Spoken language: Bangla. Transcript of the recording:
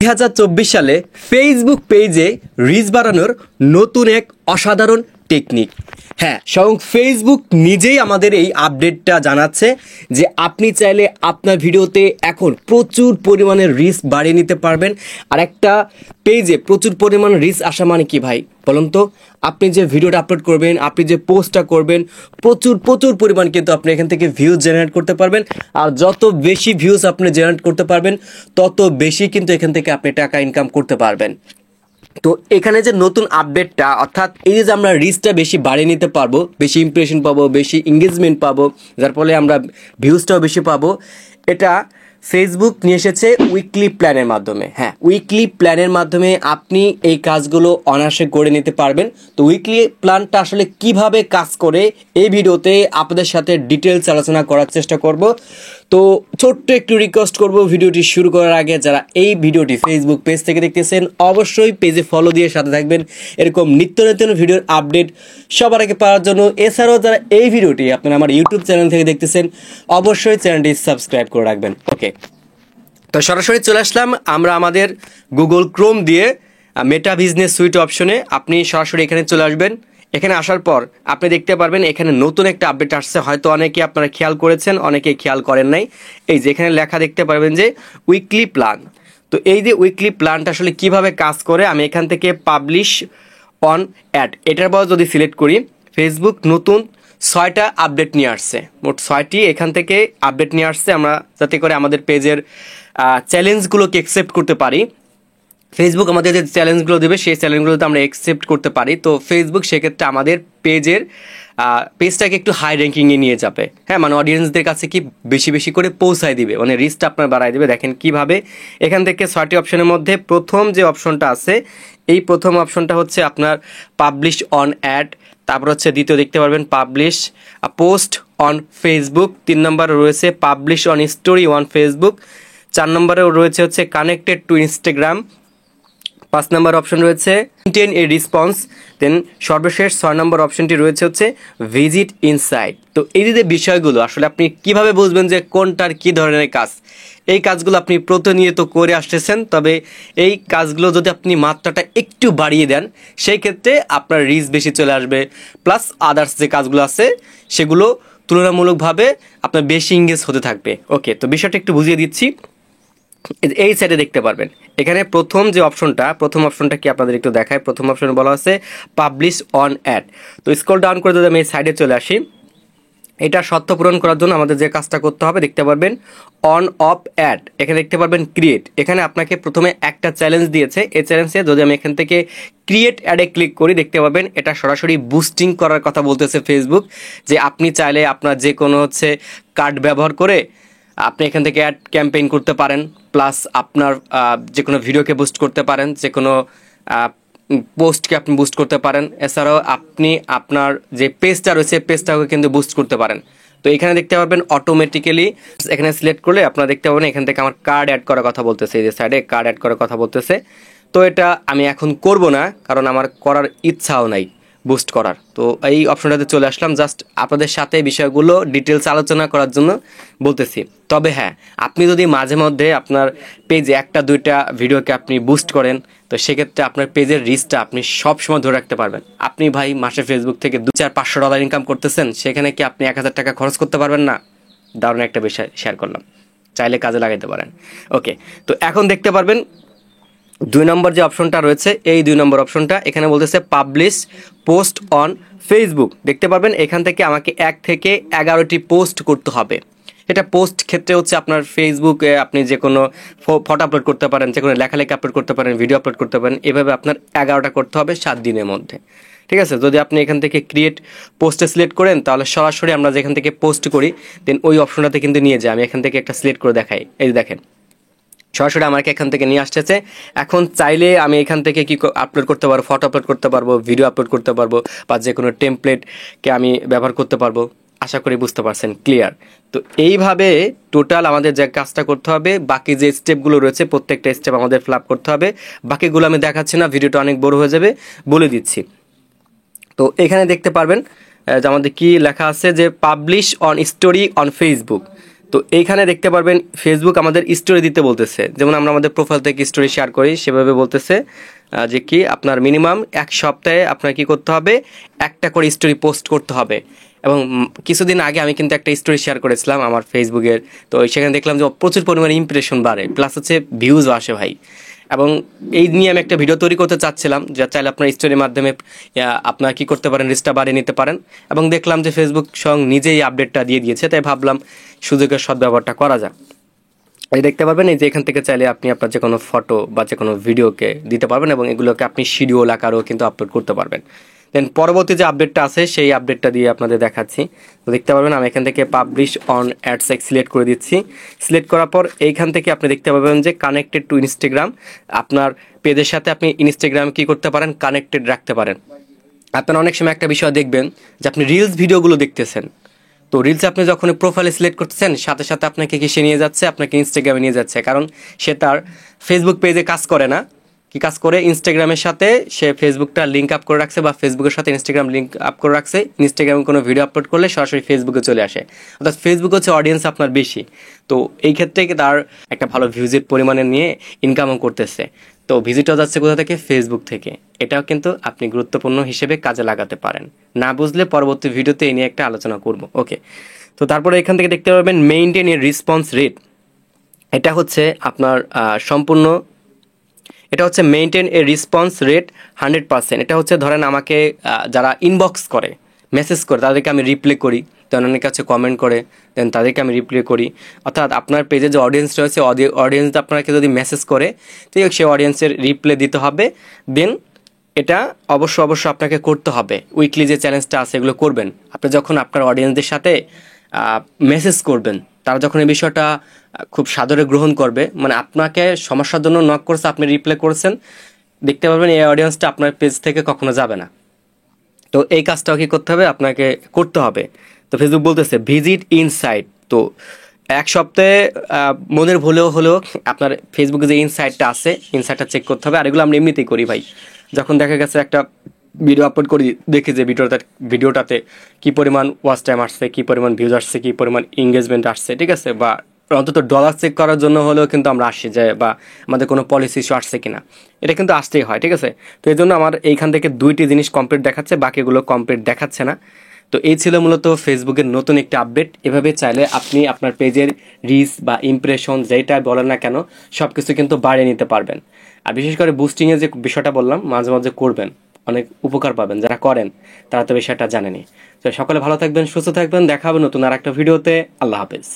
2024 সালে ফেসবুক পেজে রিচ বাড়ানোর নতুন এক অসাধারণ টেকনিক। হ্যাঁ, স্বয়ং ফেসবুক নিজেই আমাদের এই আপডেটটা জানাচ্ছে যে আপনি চাইলে আপনার ভিডিওতে এখন প্রচুর পরিমাণে রিচ বাড়িয়ে নিতে পারবেন। আর একটা পেজে প্রচুর পরিমাণ রিচ আসা মানে কি ভাই বলুন তো? আপনি যে ভিডিওটা আপলোড করবেন, আপনি যে পোস্টটা করবেন, প্রচুর পরিমাণ কিন্তু আপনি এখান থেকে ভিউজ জেনারেট করতে পারবেন। আর যত বেশি ভিউজ আপনি জেনারেট করতে পারবেন তত বেশি কিন্তু এখান থেকে আপনি টাকা ইনকাম করতে পারবেন। তো এখানে যে নতুন আপডেটটা, অর্থাৎ এই যে আমরা রিচটা বেশি বাড়িয়ে নিতে পারবো, বেশি ইমপ্রেশন পাবো, বেশি এঙ্গেজমেন্ট পাবো, যার ফলে আমরা ভিউজটাও বেশি পাবো, এটা ফেসবুক নিয়ে এসেছে উইকলি প্ল্যানের মাধ্যমে। হ্যাঁ, উইকলি প্ল্যানের মাধ্যমে আপনি এই কাজগুলো অনায়াসে করে নিতে পারবেন। তো উইকলি প্ল্যানটা আসলে কিভাবে কাজ করে এই ভিডিওতে আপনাদের সাথে ডিটেলস আলোচনা করার চেষ্টা করব। তো ছোট্ট একটু রিকোয়েস্ট করব, ভিডিওটি শুরু করার আগে যারা এই ভিডিওটি ফেসবুক পেজ থেকে দেখতেছেন অবশ্যই পেজে ফলো দিয়ে সাথে থাকবেন এরকম নিত্য নতুন ভিডিওর আপডেট সবার আগে পাওয়ার জন্য। এছাড়াও যারা এই ভিডিওটি আপনারা আমার ইউটিউব চ্যানেল থেকে দেখতেছেন অবশ্যই চ্যানেলটি সাবস্ক্রাইব করে রাখবেন। ওকে, তো সরাসরি চলে আসলাম আমরা আমাদের গুগল ক্রোম দিয়ে মেটা বিজনেস সুইট অপশনে। আপনি সরাসরি এখানে চলে আসবেন। এখানে আসার পর আপনি দেখতে পারবেন এখানে নতুন একটা আপডেট আসছে, হয়তো অনেকে আপনারা খেয়াল করেছেন, অনেকে খেয়াল করেন নাই। এই যে এখানে লেখা দেখতে পারবেন যে উইকলি প্ল্যান। তো এই যে উইকলি প্ল্যানটা আসলে কিভাবে কাজ করে, আমি এখান থেকে পাবলিশ অন অ্যাড এটার পর যদি সিলেক্ট করি, ফেসবুক নতুন 6টা আপডেট নিয়ে আসছে, মোট 6টি এখান থেকে আপডেট নিয়ে আসছে, আমরা যাতে করে আমাদের পেজের চ্যালেঞ্জগুলোকে অ্যাকসেপ্ট করতে পারি। ফেসবুক আমাদের যে চ্যালেঞ্জগুলো দেবে সেই চ্যালেঞ্জগুলোতে আমরা অ্যাকসেপ্ট করতে পারি। তো ফেসবুক সেক্ষেত্রে আমাদের পেজটাকে একটু হাই র্যাঙ্কিংয়ে নিয়ে যাবে। হ্যাঁ, মানে অডিয়েন্সদের কাছে কি বেশি করে পৌঁছায় দিবে, মানে রিচটা আপনার বাড়ায় দিবে। দেখেন কিভাবে এখান থেকে 6টি অপশনের মধ্যে প্রথম যে অপশনটা আছে, এই প্রথম অপশনটা হচ্ছে আপনার পাবলিশ অন অ্যাড। তারপর হচ্ছে দ্বিতীয় দেখতে পারবেন পাবলিশ পোস্ট অন ফেসবুক। 3 নম্বরে রয়েছে publish on story on Facebook. 4 নম্বরেও রয়েছে হচ্ছে connected to Instagram. 5 number option রয়েছে মেইনটেইন এ রেসপন্স। দেন সর্বশেষ 6 নম্বর অপশনটি রয়েছে হচ্ছে ভিজিট ইনসাইট। তো এই যে বিষয়গুলো আসলে আপনি কিভাবে বুঝবেন যে কোনটার কি ধরনের কাজ, এই কাজগুলো আপনি প্রতিনিয়ত করে আসতেছেন, তবে এই কাজগুলো যদি আপনি মাত্রাটা একটু বাড়িয়ে দেন সেই ক্ষেত্রে আপনার রিচ বেশি চলে আসবে, প্লাস আদার্স যে কাজগুলো আছে সেগুলো তুলনামূলকভাবে আপনার বেশি এঙ্গেজ হতে থাকবে। ওকে, তো বিষয়টা একটু বুঝিয়ে দিচ্ছি। এই সাইডে দেখতে পারবেন এখানে প্রথম অপশনটা কি আপনাদের একটু দেখায়। প্রথম অপশনে বলা আছে পাবলিশ অন অ্যাড। তো স্ক্রল ডাউন করে যদি আমি এই সাইডে চলে আসি, এটা সত্য পূরণ করার জন্য আমাদের যে কাজটা করতে হবে দেখতে পারবেন অন অফ অ্যাড। এখানে দেখতে পারবেন ক্রিয়েট। এখানে আপনাকে প্রথমে একটা চ্যালেঞ্জ দিয়েছে, এই চ্যালেঞ্জে যদি আমি এখান থেকে ক্রিয়েট অ্যাডে ক্লিক করি দেখতে পাবেন এটা সরাসরি বুস্টিং করার কথা বলতেছে ফেসবুক, যে আপনি চাইলে আপনার যে কোনো হচ্ছে কার্ড ব্যবহার করে আপনি এখান থেকে অ্যাড ক্যাম্পেইন করতে পারেন, প্লাস আপনার যে কোনো ভিডিওকে বুস্ট করতে পারেন, যে কোনো পোস্টকে আপনি বুস্ট করতে পারেন। এছাড়াও আপনি আপনার যে পেজটা রয়েছে পেজটাকে কিন্তু বুস্ট করতে পারেন। তো এখানে দেখতে পারবেন অটোমেটিক্যালি এখানে সিলেক্ট করলে আপনারা দেখতে পাবেন এখান থেকে আমার কার্ড অ্যাড করার কথা বলতেছে, এই যে সাইডে কার্ড অ্যাড করার কথা বলতেছে। তো এটা আমি এখন করব না, কারণ আমার করার ইচ্ছাও নাই বুস্ট করার। তো এই অপশনটাতে চলে আসলাম জাস্ট আপনাদের সাথে বিষয়গুলো ডিটেলস আলোচনা করার জন্য বলতেছি। তবে হ্যাঁ, আপনি যদি মাঝে মধ্যে আপনার পেজে 1-2টা ভিডিওকে আপনি বুস্ট করেন, তো সেক্ষেত্রে আপনার পেজের রিচটা আপনি সবসময় ধরে রাখতে পারবেন। আপনি ভাই মাসে ফেসবুক থেকে $200-500 ইনকাম করতেছেন, সেখানে কি আপনি 1000 টাকা খরচ করতে পারবেন না? দারুণ একটা বিষয় শেয়ার করলাম, চাইলে কাজে লাগাতে পারেন। ওকে, তো এখন দেখতে পারবেন 2 নম্বর যে অপশনটা রয়েছে, এই 2 নম্বর অপশনটা এখানে বলতেছে পাবলিশ পোস্ট অন ফেসবুক। দেখতে পারবেন এখান থেকে আমাকে 1 থেকে 11টি পোস্ট করতে হবে। এটা পোস্ট ক্ষেত্রে হচ্ছে আপনার ফেসবুকে আপনি যে কোনো ফটো আপলোড করতে পারেন, যে কোনো লেখালেখি আপলোড করতে পারেন, ভিডিও আপলোড করতে পারেন, এভাবে আপনার 11টা করতে হবে 7 দিনের মধ্যে। ঠিক আছে, যদি আপনি এখান থেকে ক্রিয়েট পোস্টে সিলেক্ট করেন তাহলে সরাসরি আমরা যেখান থেকে পোস্ট করি দেন ওই অপশনটাতে কিন্তু নিয়ে যাই। আমি এখান থেকে একটা সিলেক্ট করে দেখাই, এই যে দেখেন সরাসরি আমাকে এখান থেকে নিয়ে আসতেছে। এখন চাইলে আমি এখান থেকে কি আপলোড করতে পারবো, ফটো আপলোড করতে পারবো, ভিডিও আপলোড করতে পারবো, বা যে কোনো টেমপ্লেটকে আমি ব্যবহার করতে পারবো। আশা করি বুঝতে পারছেন, ক্লিয়ার? তো এইভাবে টোটাল আমাদের যে কাজটা করতে হবে, বাকি যে স্টেপগুলো রয়েছে প্রত্যেকটা স্টেপ আমাদের ফিল আপ করতে হবে। বাকিগুলো আমি দেখাচ্ছি না, ভিডিওটা অনেক বড় হয়ে যাবে, বলে দিচ্ছি। তো এখানে দেখতে পারবেন যে আমাদের কি লেখা আছে, যে publish on story on Facebook. তো এইখানে দেখতে পারবেন ফেসবুক আমাদের স্টোরি দিতে বলতেছে, যেমন আমরা আমাদের প্রোফাইল থেকে স্টোরি শেয়ার করি সেভাবে বলতেছে যে কি আপনার মিনিমাম 1 সপ্তাহে আপনার কি করতে হবে, একটা করে স্টোরি পোস্ট করতে হবে। এবং কিছুদিন আগে আমি কিন্তু একটা স্টোরি শেয়ার করেছিলাম আমার ফেসবুকের, তো সেখানে দেখলাম যে প্রচুর পরিমাণে ইমপ্রেশন বাড়ে, প্লাস হচ্ছে ভিউজও আসে ভাই। এবং এই নিয়ে আমি একটা ভিডিও তৈরি করতে চাচ্ছিলাম, যা চাইলে আপনার স্টোরির মাধ্যমে আপনার কি করতে পারেন, রিচটা বাড়িয়ে নিতে পারেন। এবং দেখলাম যে ফেসবুক স্বয়ং নিজেই আপডেটটা দিয়ে দিয়েছে, তাই ভাবলাম সুযোগের সদ্ব্যবহারটা করা যাক। এই দেখতে পারবেন এই যে এখান থেকে চাইলে আপনি আপনার যে কোনো ফটো বা যে কোনো ভিডিওকে দিতে পারবেন এবং এগুলোকে আপনি শিডিউল আকারেও কিন্তু আপলোড করতে পারবেন। দেন পরবর্তী যে আপডেটটা আছে সেই আপডেটটা দিয়ে আপনাদের দেখাচ্ছি। তো দেখতে পারবেন আমি এখান থেকে পাবলিশ অন অ্যাডসেক সিলেক্ট করে দিচ্ছি। সিলেক্ট করার পর এইখান থেকে আপনি দেখতে পাবেন যে কানেক্টেড টু ইনস্টাগ্রাম, আপনার পেজের সাথে আপনি ইনস্টাগ্রাম কি করতে পারেন, কানেক্টেড রাখতে পারেন। আপনারা অনেক সময় একটা বিষয় দেখবেন যে আপনি রিলস ভিডিওগুলো দেখতেছেন, তো রিলসে আপনি যখন প্রোফাইলে সিলেক্ট করতেছেন সাথে সাথে আপনাকে কিসে নিয়ে যাচ্ছে, আপনাকে ইনস্টাগ্রামে নিয়ে যাচ্ছে, কারণ সে তার ফেসবুক পেজে কাজ করে না, কি কাজ করে, ইনস্টাগ্রামের সাথে সে ফেসবুকটা লিঙ্ক আপ করে রাখছে বা ফেসবুকের সাথে ইনস্টাগ্রাম লিঙ্ক আপ করে রাখছে। ইনস্টাগ্রামে কোনো ভিডিও আপলোড করলে সরাসরি ফেসবুকে চলে আসে, অর্থাৎ ফেসবুক হচ্ছে অডিয়েন্স আপনার বেশি, তো এই ক্ষেত্রে তার একটা ভালো ভিউজের পরিমাণে নিয়ে ইনকামও করতেছে। তো ভিজিটও যাচ্ছে কোথা থেকে, ফেসবুক থেকে। এটাও কিন্তু আপনি গুরুত্বপূর্ণ হিসেবে কাজে লাগাতে পারেন। না বুঝলে পরবর্তী ভিডিওতে এই নিয়ে একটা আলোচনা করব। ওকে, তো তারপরে এখান থেকে দেখতে পাবেন মেইনটেইন এর রেসপন্স রেট। এটা হচ্ছে আপনার সম্পূর্ণ, এটা হচ্ছে মেইনটেইন এ রেসপন্স রেট 100%। এটা হচ্ছে ধরেন আমাকে যারা ইনবক্স করে, মেসেজ করে, তাদেরকে আমি রিপ্লাই করি, দেন অনেক কাছে কমেন্ট করে, দেন তাদেরকে আমি রিপ্লাই করি। অর্থাৎ আপনার পেজে যে অডিয়েন্স রয়েছে, অডিয়েন্স আপনাকে যদি মেসেজ করে, তো সেই অডিয়েন্সের রিপ্লাই দিতে হবে। দেন এটা অবশ্যই আপনাকে করতে হবে। উইকলি যে চ্যালেঞ্জটা আছে এগুলো করবেন। আপনি যখন আপনার অডিয়েন্সদের সাথে মেসেজ করবেন, তারা যখন এই বিষয়টা খুব সাদরে গ্রহণ করবে, মানে আপনাকে সমস্যার জন্য নক করছে, আপনি রিপ্লাই করেছেন, দেখতে পারবেন এই অডিয়েন্সটা আপনার পেজ থেকে কখনো যাবে না। তো এই কাজটাও কি করতে হবে, আপনাকে করতে হবে। তো ফেসবুক বলতেছে ভিজিট ইনসাইট। তো 1 সপ্তাহে মনের ভুলেও হলেও আপনার ফেসবুকে যে ইনসাইটটা আছে, ইনসাইটটা চেক করতে হবে। আর এগুলো আমরা এমনিতেই করি ভাই। যখন দেখা গেছে একটা ভিডিও আপলোড করি, দেখি যে ভিডিওটাতে কি পরিমাণ ওয়াচ টাইম আসছে, কি পরিমাণ ভিউজ আসছে, কি পরিমাণ এঙ্গেজমেন্ট আসছে, ঠিক আছে, বা অন্তত ডলার চেক করার জন্য হলেও কিন্তু আমরা আসি যে বা আমাদের কোনো পলিসি ইস্যু আসছে কিনা, এটা কিন্তু আসতেই হয়, ঠিক আছে। তো এই জন্য আমার এইখান থেকে 2টি জিনিস কমপ্লিট দেখাচ্ছে, বাকিগুলো কমপ্লিট দেখাচ্ছে না। তো এই ছিল মূলত ফেসবুকের নতুন একটি আপডেট। এভাবে চাইলে আপনি আপনার পেজের রিচ বা ইমপ্রেশন যেটা বলেন না কেন সব কিছু কিন্তু বাড়িয়ে নিতে পারবেন। আর বিশেষ করে বুস্টিংয়ের যে বিষয়টা বললাম, মাঝে মাঝে করবেন, অনেক উপকার পাবেন। যারা করেন তারা তো বিষয়টা জানেনি। তো সকলে ভালো থাকবেন, সুস্থ থাকবেন, দেখা হবে নতুন আর একটা ভিডিওতে। আল্লাহ হাফেজ।